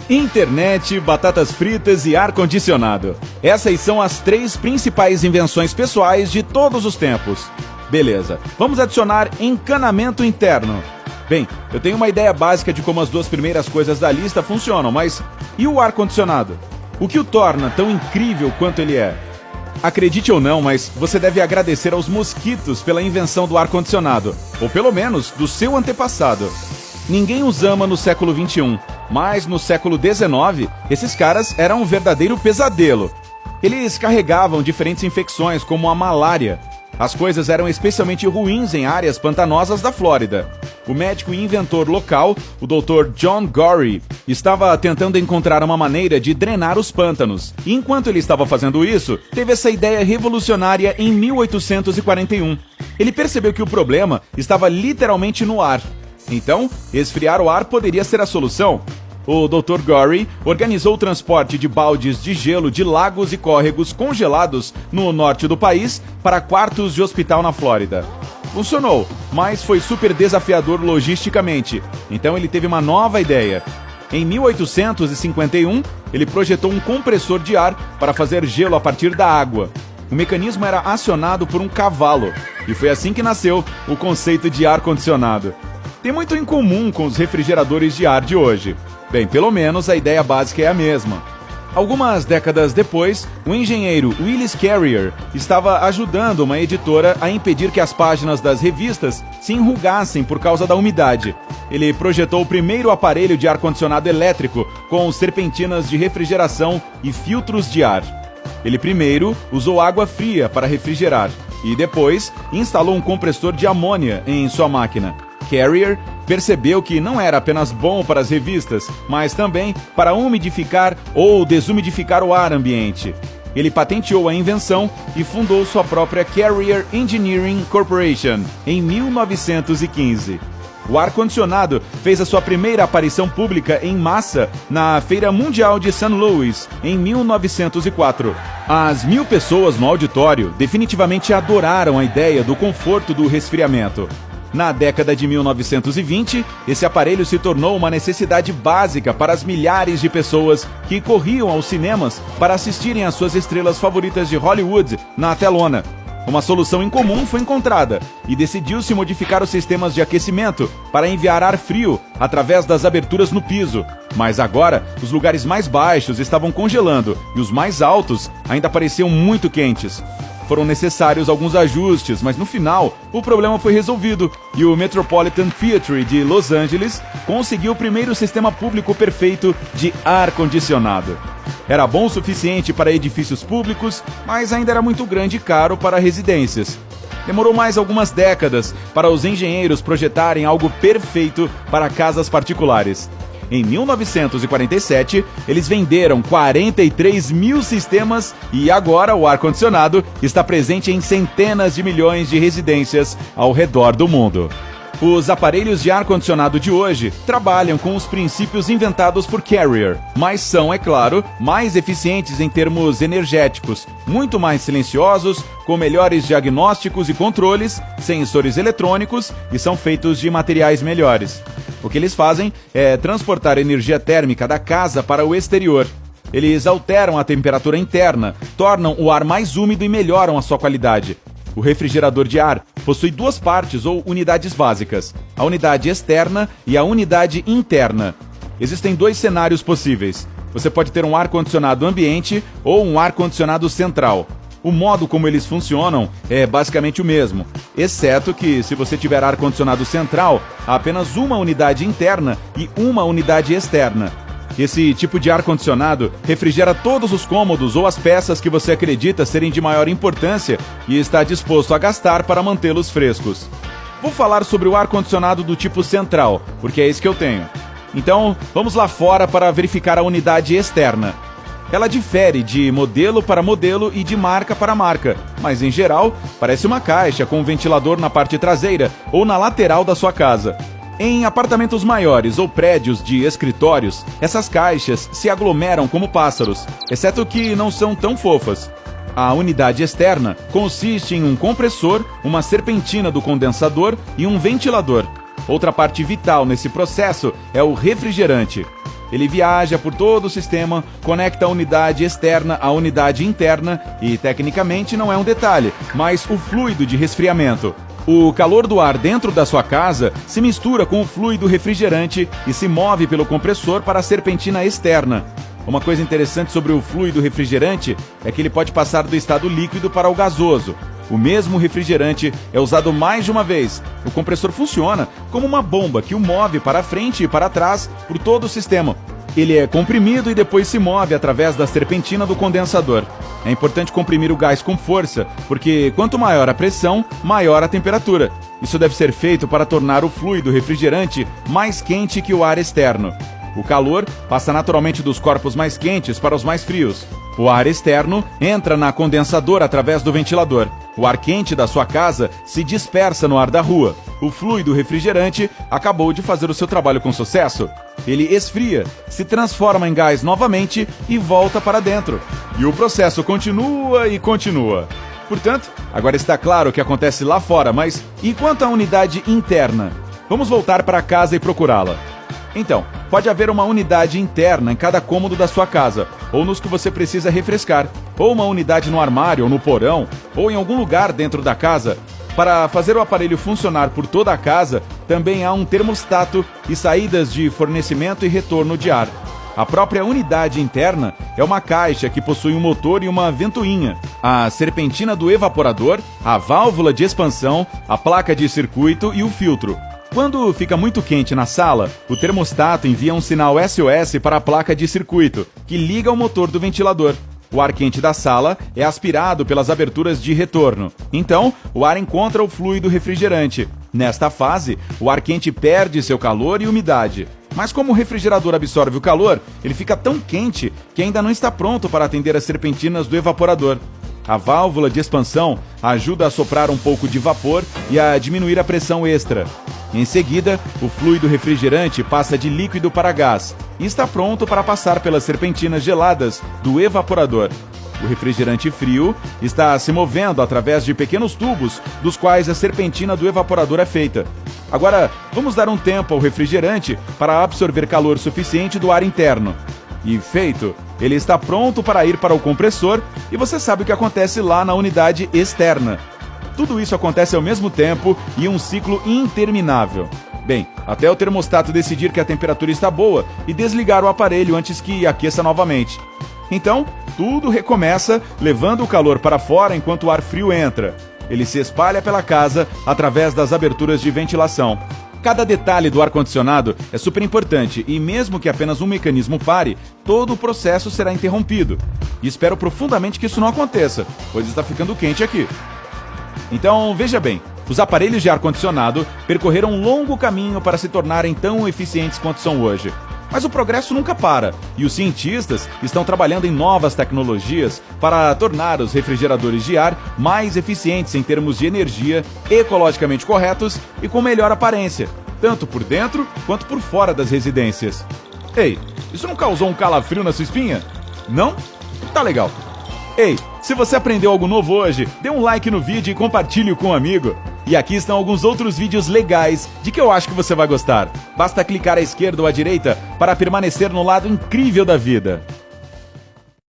Internet, batatas fritas e ar-condicionado. Essas são as 3 principais invenções pessoais de todos os tempos. Beleza, vamos adicionar encanamento interno. Bem, eu tenho uma ideia básica de como as 2 primeiras coisas da lista funcionam, mas e o ar-condicionado? O que o torna tão incrível quanto ele é? Acredite ou não, mas você deve agradecer aos mosquitos pela invenção do ar-condicionado, ou pelo menos do seu antepassado. Ninguém os ama no século XXI, mas no século XIX, esses caras eram um verdadeiro pesadelo. Eles carregavam diferentes infecções, como a malária. As coisas eram especialmente ruins em áreas pantanosas da Flórida. O médico e inventor local, o Dr. John Gorrie, estava tentando encontrar uma maneira de drenar os pântanos. E enquanto ele estava fazendo isso, teve essa ideia revolucionária em 1841. Ele percebeu que o problema estava literalmente no ar. Então, esfriar o ar poderia ser a solução. O Dr. Gorrie organizou o transporte de baldes de gelo de lagos e córregos congelados no norte do país para quartos de hospital na Flórida. Funcionou, mas foi super desafiador logisticamente, então ele teve uma nova ideia. Em 1851, ele projetou um compressor de ar para fazer gelo a partir da água. O mecanismo era acionado por um cavalo, e foi assim que nasceu o conceito de ar-condicionado. Tem muito em comum com os refrigeradores de ar de hoje. Bem, pelo menos a ideia básica é a mesma. Algumas décadas depois, o engenheiro Willis Carrier estava ajudando uma editora a impedir que as páginas das revistas se enrugassem por causa da umidade. Ele projetou o primeiro aparelho de ar-condicionado elétrico com serpentinas de refrigeração e filtros de ar. Ele primeiro usou água fria para refrigerar e depois instalou um compressor de amônia em sua máquina. Carrier percebeu que não era apenas bom para as revistas, mas também para umidificar ou desumidificar o ar ambiente. Ele patenteou a invenção e fundou sua própria Carrier Engineering Corporation em 1915. O ar-condicionado fez a sua primeira aparição pública em massa na Feira Mundial de St. Louis, em 1904. As 1.000 pessoas no auditório definitivamente adoraram a ideia do conforto do resfriamento. Na década de 1920, esse aparelho se tornou uma necessidade básica para as milhares de pessoas que corriam aos cinemas para assistirem às suas estrelas favoritas de Hollywood na telona. Uma solução incomum foi encontrada e decidiu-se modificar os sistemas de aquecimento para enviar ar frio através das aberturas no piso. Mas agora, os lugares mais baixos estavam congelando e os mais altos ainda pareciam muito quentes. Foram necessários alguns ajustes, mas no final, o problema foi resolvido e o Metropolitan Theatre de Los Angeles conseguiu o primeiro sistema público perfeito de ar-condicionado. Era bom o suficiente para edifícios públicos, mas ainda era muito grande e caro para residências. Demorou mais algumas décadas para os engenheiros projetarem algo perfeito para casas particulares. Em 1947, eles venderam 43 mil sistemas e agora o ar-condicionado está presente em centenas de milhões de residências ao redor do mundo. Os aparelhos de ar-condicionado de hoje trabalham com os princípios inventados por Carrier, mas são, é claro, mais eficientes em termos energéticos, muito mais silenciosos, com melhores diagnósticos e controles, sensores eletrônicos e são feitos de materiais melhores. O que eles fazem é transportar energia térmica da casa para o exterior. Eles alteram a temperatura interna, tornam o ar mais úmido e melhoram a sua qualidade. O refrigerador de ar possui 2 partes ou unidades básicas, a unidade externa e a unidade interna. Existem 2 cenários possíveis. Você pode ter um ar-condicionado ambiente ou um ar-condicionado central. O modo como eles funcionam é basicamente o mesmo, exceto que se você tiver ar-condicionado central, há apenas uma unidade interna e uma unidade externa. Esse tipo de ar-condicionado refrigera todos os cômodos ou as peças que você acredita serem de maior importância e está disposto a gastar para mantê-los frescos. Vou falar sobre o ar-condicionado do tipo central, porque é esse que eu tenho. Então, vamos lá fora para verificar a unidade externa. Ela difere de modelo para modelo e de marca para marca, mas em geral parece uma caixa com um ventilador na parte traseira ou na lateral da sua casa. Em apartamentos maiores ou prédios de escritórios, essas caixas se aglomeram como pássaros, exceto que não são tão fofas. A unidade externa consiste em um compressor, uma serpentina do condensador e um ventilador. Outra parte vital nesse processo é o refrigerante. Ele viaja por todo o sistema, conecta a unidade externa à unidade interna e, tecnicamente, não é um detalhe, mas o fluido de resfriamento. O calor do ar dentro da sua casa se mistura com o fluido refrigerante e se move pelo compressor para a serpentina externa. Uma coisa interessante sobre o fluido refrigerante é que ele pode passar do estado líquido para o gasoso. O mesmo refrigerante é usado mais de uma vez. O compressor funciona como uma bomba que o move para frente e para trás por todo o sistema. Ele é comprimido e depois se move através da serpentina do condensador. É importante comprimir o gás com força, porque quanto maior a pressão, maior a temperatura. Isso deve ser feito para tornar o fluido refrigerante mais quente que o ar externo. O calor passa naturalmente dos corpos mais quentes para os mais frios. O ar externo entra na condensadora através do ventilador. O ar quente da sua casa se dispersa no ar da rua. O fluido refrigerante acabou de fazer o seu trabalho com sucesso. Ele esfria, se transforma em gás novamente e volta para dentro. E o processo continua e continua. Portanto, agora está claro o que acontece lá fora, mas e quanto à unidade interna? Vamos voltar para casa e procurá-la. Então, pode haver uma unidade interna em cada cômodo da sua casa, ou nos que você precisa refrescar, ou uma unidade no armário ou no porão, ou em algum lugar dentro da casa. Para fazer o aparelho funcionar por toda a casa, também há um termostato e saídas de fornecimento e retorno de ar. A própria unidade interna é uma caixa que possui um motor e uma ventoinha, a serpentina do evaporador, a válvula de expansão, a placa de circuito e o filtro. Quando fica muito quente na sala, o termostato envia um sinal SOS para a placa de circuito, que liga ao motor do ventilador. O ar quente da sala é aspirado pelas aberturas de retorno. Então, o ar encontra o fluido refrigerante. Nesta fase, o ar quente perde seu calor e umidade. Mas como o refrigerador absorve o calor, ele fica tão quente que ainda não está pronto para atender as serpentinas do evaporador. A válvula de expansão ajuda a soprar um pouco de vapor e a diminuir a pressão extra. Em seguida, o fluido refrigerante passa de líquido para gás e está pronto para passar pelas serpentinas geladas do evaporador. O refrigerante frio está se movendo através de pequenos tubos, dos quais a serpentina do evaporador é feita. Agora, vamos dar um tempo ao refrigerante para absorver calor suficiente do ar interno. E feito, ele está pronto para ir para o compressor e você sabe o que acontece lá na unidade externa. Tudo isso acontece ao mesmo tempo e um ciclo interminável. Bem, até o termostato decidir que a temperatura está boa e desligar o aparelho antes que aqueça novamente. Então, tudo recomeça, levando o calor para fora enquanto o ar frio entra. Ele se espalha pela casa através das aberturas de ventilação. Cada detalhe do ar-condicionado é super importante e mesmo que apenas um mecanismo pare, todo o processo será interrompido. E espero profundamente que isso não aconteça, pois está ficando quente aqui. Então, veja bem, os aparelhos de ar-condicionado percorreram um longo caminho para se tornarem tão eficientes quanto são hoje. Mas o progresso nunca para, e os cientistas estão trabalhando em novas tecnologias para tornar os refrigeradores de ar mais eficientes em termos de energia, ecologicamente corretos e com melhor aparência, tanto por dentro quanto por fora das residências. Ei, isso não causou um calafrio na sua espinha? Não? Tá legal. Ei, se você aprendeu algo novo hoje, dê um like no vídeo e compartilhe com um amigo. E aqui estão alguns outros vídeos legais de que eu acho que você vai gostar. Basta clicar à esquerda ou à direita para permanecer no lado incrível da vida.